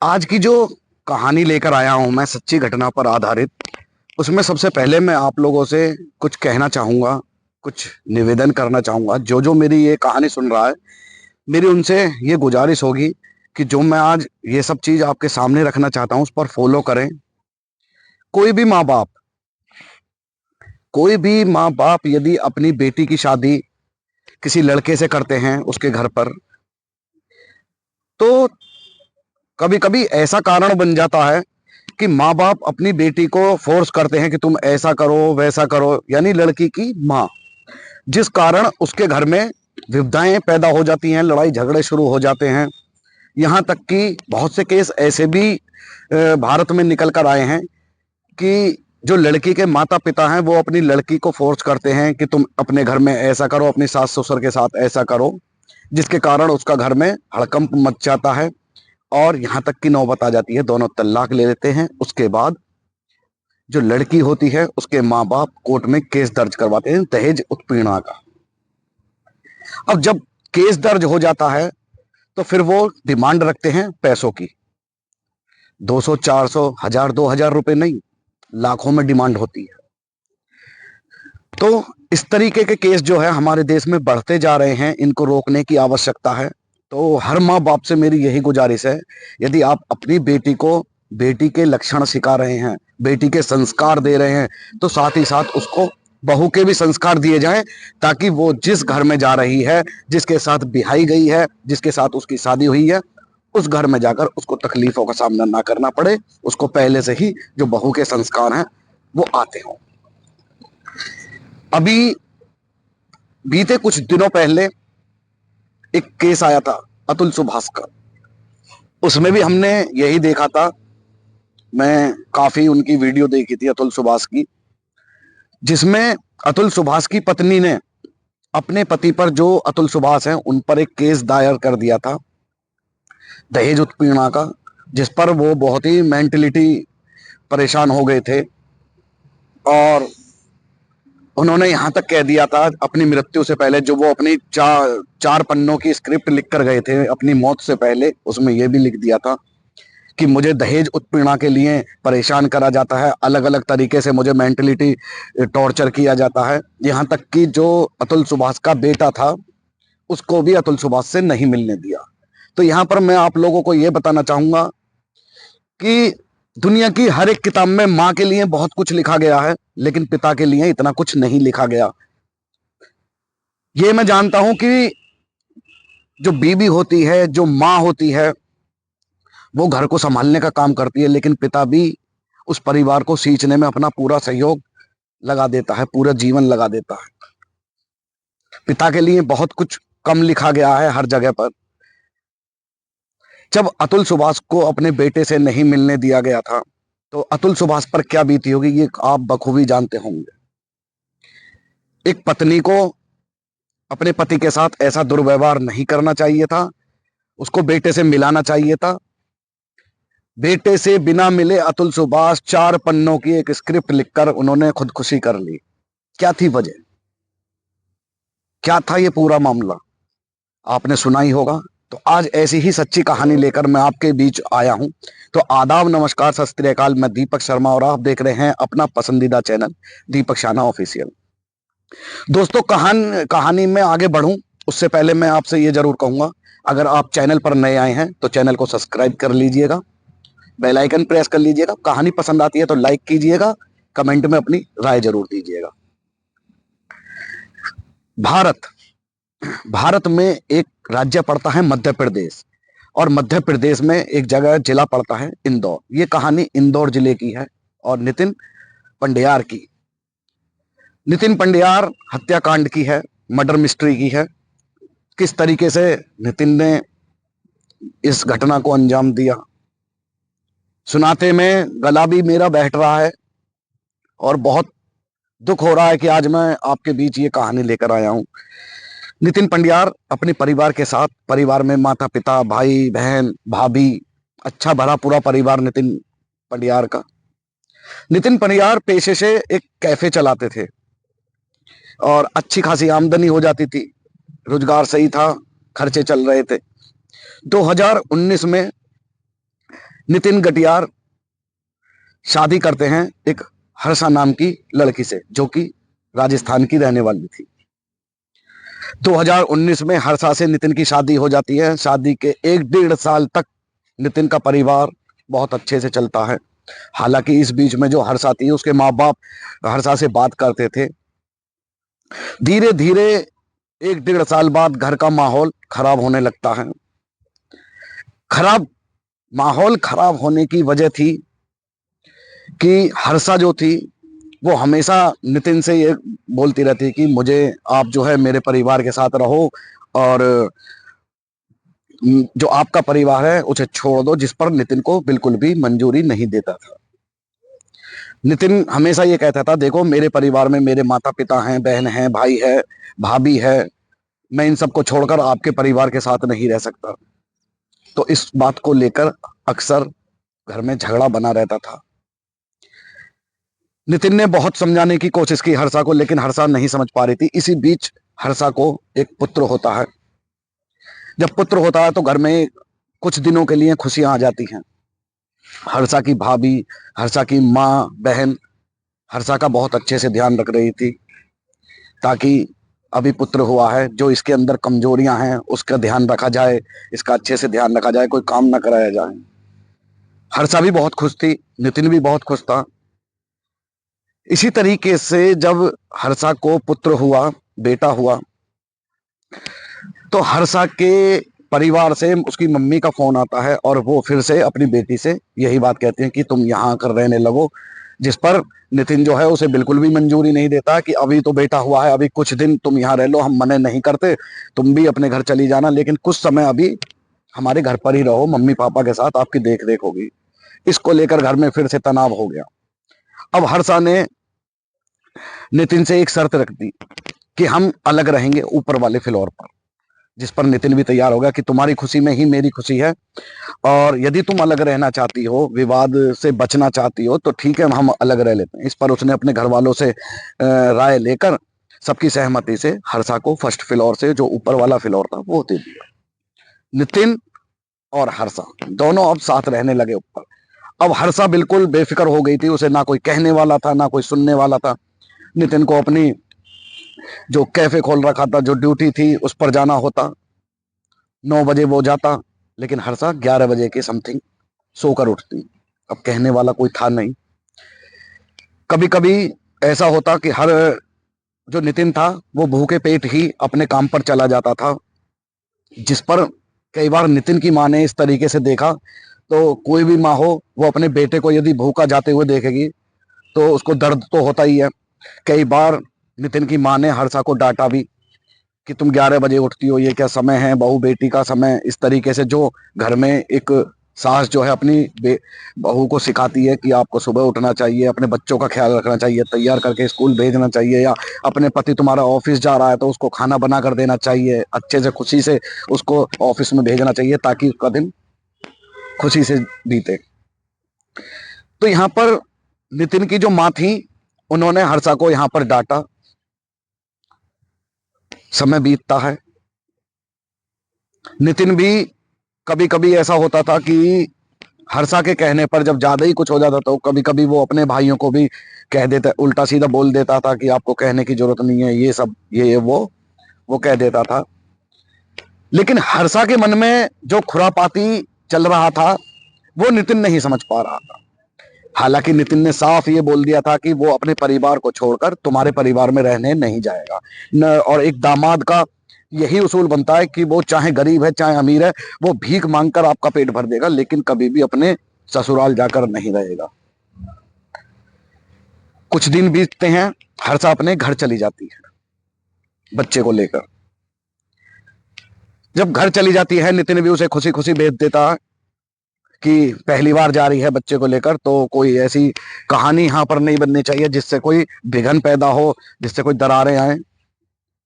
आज की जो कहानी लेकर आया हूं मैं सच्ची घटना पर आधारित। उसमें सबसे पहले मैं आप लोगों से कुछ कहना चाहूंगा, कुछ निवेदन करना चाहूंगा। जो जो मेरी ये कहानी सुन रहा है, मेरी उनसे ये गुजारिश होगी कि जो मैं आज ये सब चीज आपके सामने रखना चाहता हूं उस पर फॉलो करें। कोई भी माँ बाप कोई भी माँ बाप यदि अपनी बेटी की शादी किसी लड़के से करते हैं उसके घर पर, तो कभी कभी ऐसा कारण बन जाता है कि माँ बाप अपनी बेटी को फोर्स करते हैं कि तुम ऐसा करो वैसा करो, यानी लड़की की माँ, जिस कारण उसके घर में विविधताएं पैदा हो जाती हैं, लड़ाई झगड़े शुरू हो जाते हैं। यहाँ तक कि बहुत से केस ऐसे भी भारत में निकल कर आए हैं कि जो लड़की के माता पिता हैं वो अपनी लड़की को फोर्स करते हैं कि तुम अपने घर में ऐसा करो, अपनी सास ससुर के साथ ऐसा करो, जिसके कारण उसका घर में हड़कंप मच जाता है और यहाँ तक की नौबत आ जाती है दोनों तलाक ले लेते हैं। उसके बाद जो लड़की होती है उसके माँ बाप कोर्ट में केस दर्ज करवाते हैं दहेज उत्पीड़ना का। अब जब केस दर्ज हो जाता है तो फिर वो डिमांड रखते हैं पैसों की। 200 400 1000 2000 रुपए नहीं, लाखों में डिमांड होती है। तो इस तरीके के केस जो है हमारे देश में बढ़ते जा रहे हैं, इनको रोकने की आवश्यकता है। तो हर माँ बाप से मेरी यही गुजारिश है, यदि आप अपनी बेटी को बेटी के लक्षण सिखा रहे हैं, बेटी के संस्कार दे रहे हैं, तो साथ ही साथ उसको बहू के भी संस्कार दिए जाएं, ताकि वो जिस घर में जा रही है, जिसके साथ बिहाई गई है, जिसके साथ उसकी शादी हुई है, उस घर में जाकर उसको तकलीफों का सामना ना करना पड़े। उसको पहले से ही जो बहू के संस्कार हैं वो आते हों। अभी बीते कुछ दिनों पहले एक केस आया था अतुल सुभाष का। उसमें भी हमने यही देखा था। मैं काफी उनकी वीडियो देखी थी अतुल सुभाष की, जिसमें अतुल सुभाष की पत्नी ने अपने पति पर, जो अतुल सुभाष हैं, उन पर एक केस दायर कर दिया था दहेज उत्पीड़ना का, जिस पर वो बहुत ही मेंटलिटी परेशान हो गए थे। और उन्होंने यहां तक कह दिया था अपनी मृत्यु से पहले, जो वो अपनी चार पन्नों की स्क्रिप्ट लिख कर गए थे अपनी मौत से पहले, उसमें यह भी लिख दिया था कि मुझे दहेज उत्पीड़ना के लिए परेशान करा जाता है, अलग अलग तरीके से मुझे मेंटलिटी टॉर्चर किया जाता है। यहाँ तक कि जो अतुल सुभाष का बेटा था उसको भी अतुल सुभाष से नहीं मिलने दिया। तो यहाँ पर मैं आप लोगों को यह बताना चाहूंगा कि दुनिया की हर एक किताब में माँ के लिए बहुत कुछ लिखा गया है, लेकिन पिता के लिए इतना कुछ नहीं लिखा गया। ये मैं जानता हूं कि जो बीबी होती है, जो माँ होती है, वो घर को संभालने का काम करती है, लेकिन पिता भी उस परिवार को सींचने में अपना पूरा सहयोग लगा देता है, पूरा जीवन लगा देता है। पिता के लिए बहुत कुछ कम लिखा गया है हर जगह पर। जब अतुल सुभाष को अपने बेटे से नहीं मिलने दिया गया था, तो अतुल सुभाष पर क्या बीती होगी ये आप बखूबी जानते होंगे। एक पत्नी को अपने पति के साथ ऐसा दुर्व्यवहार नहीं करना चाहिए था, उसको बेटे से मिलाना चाहिए था। बेटे से बिना मिले अतुल सुभाष 4 पन्नों की एक स्क्रिप्ट लिखकर उन्होंने खुदकुशी कर ली। क्या थी वजह, क्या था ये पूरा मामला, आपने सुना ही होगा। तो आज ऐसी ही सच्ची कहानी लेकर मैं आपके बीच आया हूं। तो आदाब, नमस्कार, सत श्री अकाल। मैं दीपक शर्मा और आप देख रहे हैं अपना पसंदीदा चैनल दीपक शाना ऑफिशियल। दोस्तों, कहानी में आगे बढ़ूं उससे पहले मैं आपसे ये जरूर कहूंगा, अगर आप चैनल पर नए आए हैं तो चैनल को सब्सक्राइब कर लीजिएगा, बेल आइकन प्रेस कर लीजिएगा। कहानी पसंद आती है तो लाइक कीजिएगा, कमेंट में अपनी राय जरूर दीजिएगा। भारत भारत में एक राज्य पड़ता है मध्य प्रदेश, और मध्य प्रदेश में एक जगह जिला पड़ता है इंदौर। ये कहानी इंदौर जिले की है और नितिन पंडियार की। नितिन पंडियार हत्याकांड की है, मर्डर मिस्ट्री की है। किस तरीके से नितिन ने इस घटना को अंजाम दिया, सुनाते में गला भी मेरा बैठ रहा है और बहुत दुख हो रहा है कि आज मैं आपके बीच ये कहानी लेकर आया हूं। नितिन पंडियार अपने परिवार के साथ, परिवार में माता पिता, भाई बहन, भाभी, अच्छा भरा पूरा परिवार नितिन पंडियार का। नितिन पंडियार पेशे से एक कैफे चलाते थे और अच्छी खासी आमदनी हो जाती थी, रोजगार सही था, खर्चे चल रहे थे। 2019 में नितिन गटियार शादी करते हैं एक हर्षा नाम की लड़की से, जो कि राजस्थान की रहने वाली थी। 2019 में हर्षा से नितिन की शादी हो जाती है। शादी के 1-1.5 साल तक नितिन का परिवार बहुत अच्छे से चलता है। हालांकि इस बीच में जो हर्षा थी, उसके माँ बाप हर्षा से बात करते थे। धीरे धीरे 1-1.5 साल बाद घर का माहौल खराब होने लगता है। माहौल खराब होने की वजह थी कि हर्षा जो थी वो हमेशा नितिन से ये बोलती रहती कि मुझे आप जो है मेरे परिवार के साथ रहो, और जो आपका परिवार है उसे छोड़ दो, जिस पर नितिन को बिल्कुल भी मंजूरी नहीं देता था। नितिन हमेशा ये कहता था, देखो मेरे परिवार में मेरे माता पिता हैं, बहन है, भाई है, भाभी है, मैं इन सबको छोड़कर आपके परिवार के साथ नहीं रह सकता। तो इस बात को लेकर अक्सर घर में झगड़ा बना रहता था। नितिन ने बहुत समझाने की कोशिश की हर्षा को, लेकिन हर्षा नहीं समझ पा रही थी। इसी बीच हर्षा को एक पुत्र होता है। जब पुत्र होता है तो घर में कुछ दिनों के लिए खुशियां आ जाती हैं। हर्षा की भाभी, हर्षा की माँ, बहन हर्षा का बहुत अच्छे से ध्यान रख रही थी, ताकि अभी पुत्र हुआ है, जो इसके अंदर कमजोरियां हैं उसका ध्यान रखा जाए, इसका अच्छे से ध्यान रखा जाए, कोई काम ना कराया जाए। हर्षा भी बहुत खुश थी, नितिन भी बहुत खुश था। इसी तरीके से जब हर्षा को पुत्र हुआ, बेटा हुआ, तो हर्षा के परिवार से उसकी मम्मी का फोन आता है, और वो फिर से अपनी बेटी से यही बात कहती हैं कि तुम यहाँ आकर रहने लगो। जिस पर नितिन जो है उसे बिल्कुल भी मंजूरी नहीं देता कि अभी तो बेटा हुआ है, अभी कुछ दिन तुम यहाँ रह लो, हम मना नहीं करते, तुम भी अपने घर चली जाना, लेकिन कुछ समय अभी हमारे घर पर ही रहो, मम्मी पापा के साथ आपकी देख रेख होगी। इसको लेकर घर में फिर से तनाव हो गया। अब हर्षा ने नितिन से एक शर्त रख दी कि हम अलग रहेंगे ऊपर वाले फ्लोर पर, जिस पर नितिन भी तैयार हो गया कि तुम्हारी खुशी में ही मेरी खुशी है, और यदि तुम अलग रहना चाहती हो, विवाद से बचना चाहती हो, तो ठीक है, हम अलग रह लेते हैं। इस पर उसने अपने घर वालों से राय लेकर सबकी सहमति से हर्षा को फर्स्ट फ्लोर से, जो ऊपर वाला फ्लोर था, वो दे दिया। नितिन और हर्षा दोनों अब साथ रहने लगे ऊपर। अब हर्षा बिल्कुल बेफिक्र हो गई थी, उसे ना कोई कहने वाला था, ना कोई सुनने वाला था। नितिन को अपनी जो कैफे खोल रखा था, जो ड्यूटी थी, उस पर जाना होता। 9 बजे वो जाता, लेकिन हर्षा 11 बजे के समथिंग सोकर उठती। अब कहने वाला कोई था नहीं। कभी कभी ऐसा होता कि हर जो नितिन था वो भूखे पेट ही अपने काम पर चला जाता था, जिस पर कई बार नितिन की माँ ने इस तरीके से देखा। तो कोई भी माँ हो, वो अपने बेटे को यदि भूखा जाते हुए देखेगी तो उसको दर्द तो होता ही है। कई बार नितिन की माँ ने हर्षा को डांटा भी कि तुम 11 बजे उठती हो, ये क्या समय है, बहू बेटी का समय। इस तरीके से जो घर में एक सास जो है अपनी बहू को सिखाती है कि आपको सुबह उठना चाहिए, अपने बच्चों का ख्याल रखना चाहिए, तैयार करके स्कूल भेजना चाहिए, या अपने पति तुम्हारा ऑफिस जा रहा है तो उसको खाना बना कर देना चाहिए, अच्छे से खुशी से उसको ऑफिस में भेजना चाहिए, ताकि उसका दिन खुशी से बीते। तो यहाँ पर नितिन की जो माँ थी, उन्होंने हर्षा को यहाँ पर डांटा। समय बीतता है। नितिन भी कभी कभी ऐसा होता था कि हर्षा के कहने पर जब ज्यादा ही कुछ हो जाता तो कभी कभी वो अपने भाइयों को भी कह देता, उल्टा सीधा बोल देता था कि आपको कहने की जरूरत नहीं है, ये सब ये वो कह देता था। लेकिन हर्षा के मन में जो खुरापाती चल रहा था वो नितिन नहीं समझ पा रहा था। हालांकि नितिन ने साफ ये बोल दिया था कि वो अपने परिवार को छोड़कर तुम्हारे परिवार में रहने नहीं जाएगा न। और एक दामाद का यही उसूल बनता है कि वो चाहे गरीब है चाहे अमीर है, वो भीख मांगकर आपका पेट भर देगा, लेकिन कभी भी अपने ससुराल जाकर नहीं रहेगा। कुछ दिन बीतते हैं, हर्षा अपने घर चली जाती है बच्चे को लेकर। जब घर चली जाती है, नितिन भी उसे खुशी खुशी भेज देता है कि पहली बार जा रही है बच्चे को लेकर, तो कोई ऐसी कहानी यहाँ पर नहीं बननी चाहिए जिससे कोई विघन पैदा हो, जिससे कोई दरारें आए।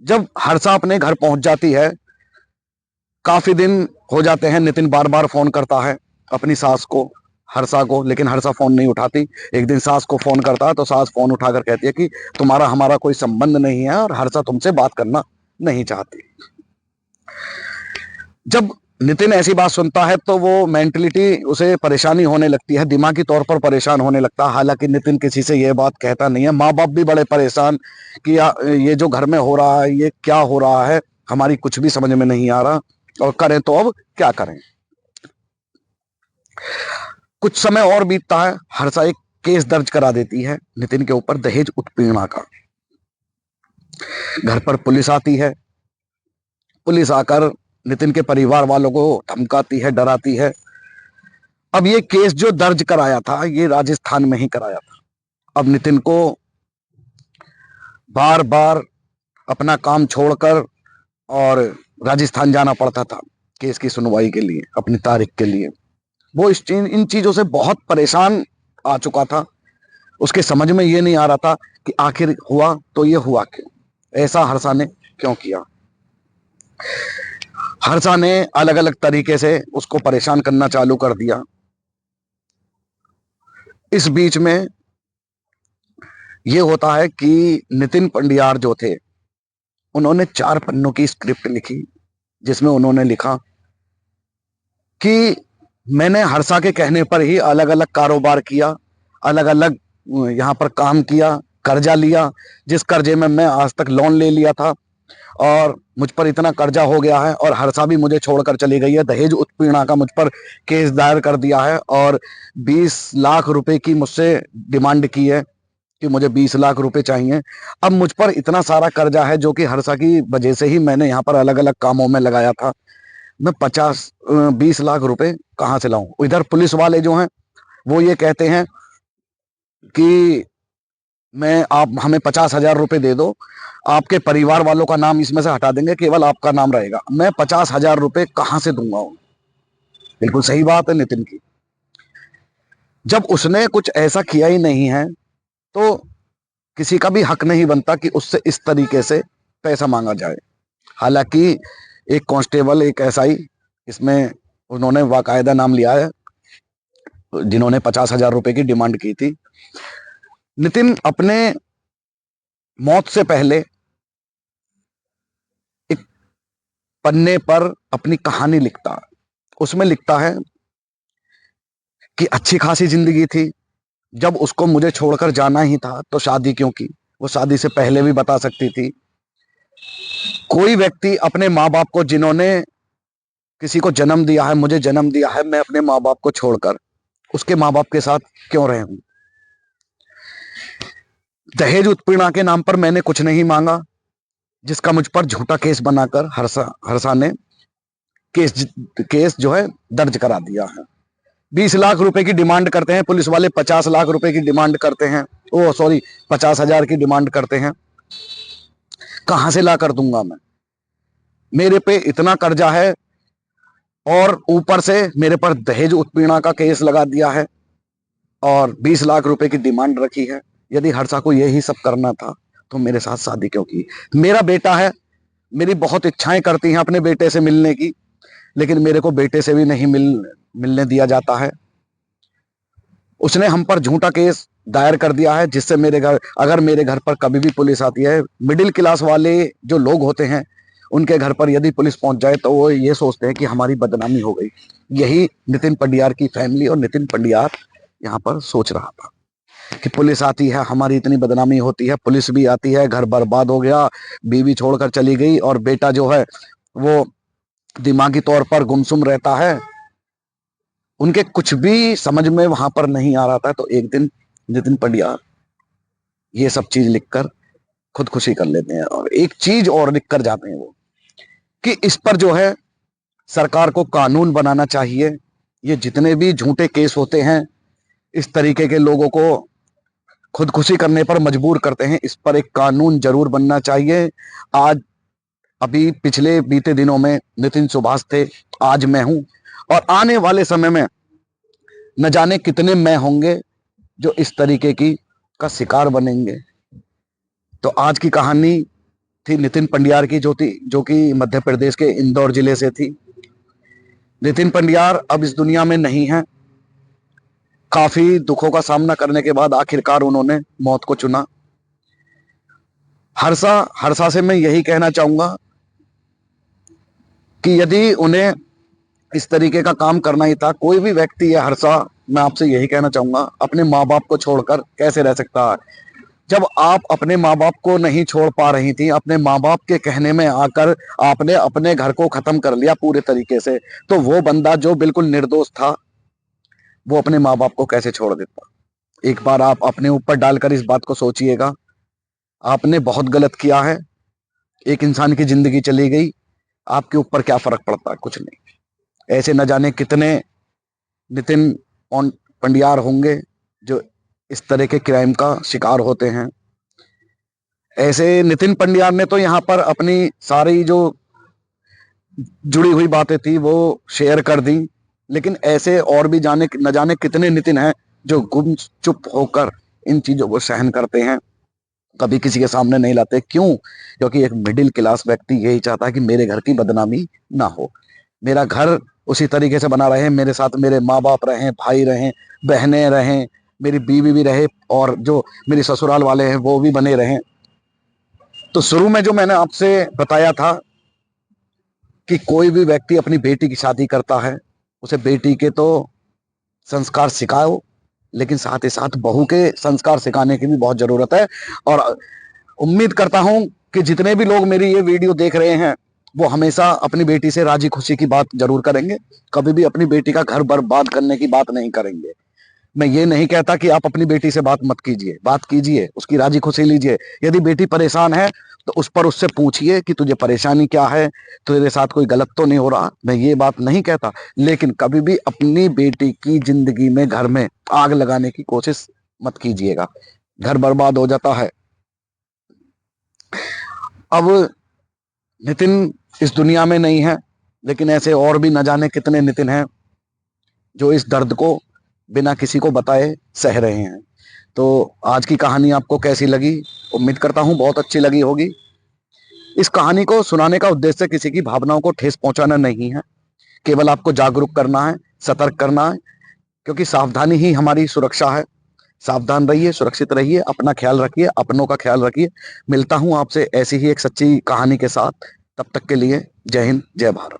जब हर्षा अपने घर पहुंच जाती है, काफी दिन हो जाते हैं, नितिन बार बार फोन करता है अपनी सास को, हर्षा को, लेकिन हर्षा फोन नहीं उठाती। एक दिन सास को फोन करता है तो सास फोन उठाकर कहती है कि तुम्हारा हमारा कोई संबंध नहीं है और हर्षा तुमसे बात करना नहीं चाहती। जब नितिन ऐसी बात सुनता है तो वो मेंटलिटी उसे परेशानी होने लगती है, दिमागी तौर पर परेशान होने लगता है। हालांकि नितिन किसी से ये बात कहता नहीं है। माँ बाप भी बड़े परेशान कि ये जो घर में हो रहा है ये क्या हो रहा है, हमारी कुछ भी समझ में नहीं आ रहा, और करें तो अब क्या करें। कुछ समय और बीतता है, हर्षा एक केस दर्ज करा देती है नितिन के ऊपर, दहेज उत्पीड़ना का। घर पर पुलिस आती है। पुलिस आकर नितिन के परिवार वालों को धमकाती है, डराती है। अब ये केस जो दर्ज कराया था ये राजस्थान में ही कराया था। अब नितिन को बार बार अपना काम छोड़कर और राजस्थान जाना पड़ता था केस की सुनवाई के लिए, अपनी तारीख के लिए। वो इन चीजों से बहुत परेशान आ चुका था। उसके समझ में ये नहीं आ रहा था कि आखिर हुआ तो ये हुआ क्यों, ऐसा हर्षा ने क्यों किया। हर्षा ने अलग अलग तरीके से उसको परेशान करना चालू कर दिया। इस बीच में ये होता है कि नितिन पंडियार जो थे उन्होंने 4 पन्नों की स्क्रिप्ट लिखी, जिसमें उन्होंने लिखा कि मैंने हर्षा के कहने पर ही अलग अलग कारोबार किया, अलग अलग यहाँ पर काम किया, कर्जा लिया, जिस कर्जे में मैं आज तक लोन ले लिया था, और मुझ पर इतना कर्जा हो गया है, और हर्षा भी मुझे छोड़कर चली गई है। दहेज उत्पीड़ना का मुझ पर केस दायर कर दिया है और 20 लाख रुपए की मुझसे डिमांड की है कि मुझे 20 लाख रुपए चाहिए। अब मुझ पर इतना सारा कर्जा है जो कि हर्षा की वजह से ही मैंने यहाँ पर अलग अलग कामों में लगाया था। मैं 20 लाख रुपए कहाँ से लाऊं। इधर पुलिस वाले जो हैं वो ये कहते हैं कि आप हमें 50,000 रुपए दे दो, आपके परिवार वालों का नाम इसमें से हटा देंगे, केवल आपका नाम रहेगा। मैं 50,000 रुपए कहां से दूंगा। बिल्कुल सही बात है नितिन की। जब उसने कुछ ऐसा किया ही नहीं है तो किसी का भी हक नहीं बनता कि उससे इस तरीके से पैसा मांगा जाए। हालांकि एक कांस्टेबल, एक एसआई, इसमें उन्होंने बाकायदा नाम लिया है जिन्होंने 50,000 रुपए की डिमांड की थी। नितिन अपने मौत से पहले एक पन्ने पर अपनी कहानी लिखता है। उसमें लिखता है कि अच्छी खासी जिंदगी थी, जब उसको मुझे छोड़कर जाना ही था तो शादी क्यों की, वो शादी से पहले भी बता सकती थी। कोई व्यक्ति अपने माँ बाप को, जिन्होंने किसी को जन्म दिया है, मुझे जन्म दिया है, मैं अपने माँ बाप को छोड़कर उसके माँ बाप के साथ क्यों रहूं। दहेज उत्पीड़ना के नाम पर मैंने कुछ नहीं मांगा, जिसका मुझ पर झूठा केस बनाकर हर्षा ने केस जो है दर्ज करा दिया है। 20 लाख रुपए की डिमांड करते हैं पुलिस वाले, 50 लाख रुपए की डिमांड करते हैं, ओ सॉरी 50,000 की डिमांड करते हैं। कहां से ला कर दूंगा मैं। मेरे पे इतना कर्जा है और ऊपर से मेरे पर दहेज उत्पीड़ना का केस लगा दिया है और 20 लाख रुपए की डिमांड रखी है। यदि हर्षा को यही सब करना था तो मेरे साथ शादी क्यों की। मेरा बेटा है, मेरी बहुत इच्छाएं करती हैं अपने बेटे से मिलने की, लेकिन मेरे को बेटे से भी नहीं मिलने दिया जाता है। उसने हम पर झूठा केस दायर कर दिया है, जिससे अगर मेरे घर पर कभी भी पुलिस आती है, मिडिल क्लास वाले जो लोग होते हैं उनके घर पर यदि पुलिस पहुंच जाए तो वो ये सोचते हैं कि हमारी बदनामी हो गई। यही नितिन पंडियार की फैमिली और नितिन पंडियार यहाँ पर सोच रहा था कि पुलिस आती है, हमारी इतनी बदनामी होती है, पुलिस भी आती है, घर बर्बाद हो गया, बीवी छोड़कर चली गई और बेटा जो है वो दिमागी तौर पर गुमसुम रहता है। उनके कुछ भी समझ में वहां पर नहीं आ रहा था। तो एक दिन नितिन पंडियार ये सब चीज लिखकर खुदकुशी कर लेते हैं और एक चीज और लिख कर जाते हैं वो, कि इस पर जो है सरकार को कानून बनाना चाहिए। ये जितने भी झूठे केस होते हैं, इस तरीके के लोगों को खुदकुशी करने पर मजबूर करते हैं, इस पर एक कानून जरूर बनना चाहिए। आज अभी पिछले बीते दिनों में नितिन सुभाष थे, आज मैं हूं, और आने वाले समय में न जाने कितने मैं होंगे जो इस तरीके की का शिकार बनेंगे। तो आज की कहानी थी नितिन पंडियार की, जो कि मध्य प्रदेश के इंदौर जिले से थी। नितिन पंडियार अब इस दुनिया में नहीं है। काफी दुखों का सामना करने के बाद आखिरकार उन्होंने मौत को चुना। हर्षा से मैं यही कहना चाहूंगा कि यदि उन्हें इस तरीके का काम करना ही था। कोई भी व्यक्ति है हर्षा, मैं आपसे यही कहना चाहूंगा, अपने माँ बाप को छोड़कर कैसे रह सकता है। जब आप अपने माँ बाप को नहीं छोड़ पा रही थी, अपने माँ बाप के कहने में आकर आपने अपने घर को खत्म कर लिया पूरे तरीके से, तो वो बंदा जो बिल्कुल निर्दोष था वो अपने माँ बाप को कैसे छोड़ देता। एक बार आप अपने ऊपर डालकर इस बात को सोचिएगा। आपने बहुत गलत किया है, एक इंसान की जिंदगी चली गई, आपके ऊपर क्या फर्क पड़ता है? कुछ नहीं। ऐसे न जाने कितने नितिन पंडियार होंगे जो इस तरह के क्राइम का शिकार होते हैं। ऐसे नितिन पंडियार ने तो यहाँ पर अपनी सारी जो जुड़ी हुई बातें थी वो शेयर कर दी, लेकिन ऐसे और भी जाने न जाने कितने नितिन हैं जो गुम चुप होकर इन चीजों को सहन करते हैं, कभी किसी के सामने नहीं लाते। क्यों? क्योंकि एक मिडिल क्लास व्यक्ति यही चाहता है कि मेरे घर की बदनामी ना हो, मेरा घर उसी तरीके से बना रहे, मेरे साथ मेरे माँ बाप रहें, भाई रहें, बहनें रहें, मेरी बीवी भी रहे, और जो मेरी ससुराल वाले हैं वो भी बने रहें। तो शुरू में जो मैंने आपसे बताया था कि कोई भी व्यक्ति अपनी बेटी की शादी करता है, उसे बेटी के तो संस्कार सिखाओ, लेकिन साथ ही साथ बहू के संस्कार सिखाने की भी बहुत जरूरत है। और उम्मीद करता हूं कि जितने भी लोग मेरी ये वीडियो देख रहे हैं वो हमेशा अपनी बेटी से राजी खुशी की बात जरूर करेंगे, कभी भी अपनी बेटी का घर बर्बाद करने की बात नहीं करेंगे। मैं ये नहीं कहता कि आप अपनी बेटी से बात मत कीजिए, बात कीजिए, उसकी राजी खुशी लीजिए। यदि बेटी परेशान है तो उस पर उससे पूछिए कि तुझे परेशानी क्या है, तेरे साथ कोई गलत तो नहीं हो रहा। मैं ये बात नहीं कहता, लेकिन कभी भी अपनी बेटी की जिंदगी में, घर में आग लगाने की कोशिश मत कीजिएगा, घर बर्बाद हो जाता है। अब नितिन इस दुनिया में नहीं है, लेकिन ऐसे और भी न जाने कितने नितिन हैं जो इस दर्द को बिना किसी को बताए सह रहे हैं। तो आज की कहानी आपको कैसी लगी? उम्मीद करता हूं बहुत अच्छी लगी होगी। इस कहानी को सुनाने का उद्देश्य किसी की भावनाओं को ठेस पहुंचाना नहीं है, केवल आपको जागरूक करना है, सतर्क करना है, क्योंकि सावधानी ही हमारी सुरक्षा है। सावधान रहिए, सुरक्षित रहिए, अपना ख्याल रखिए, अपनों का ख्याल रखिए। मिलता हूं आपसे ऐसी ही एक सच्ची कहानी के साथ। तब तक के लिए जय हिंद, जय भारत।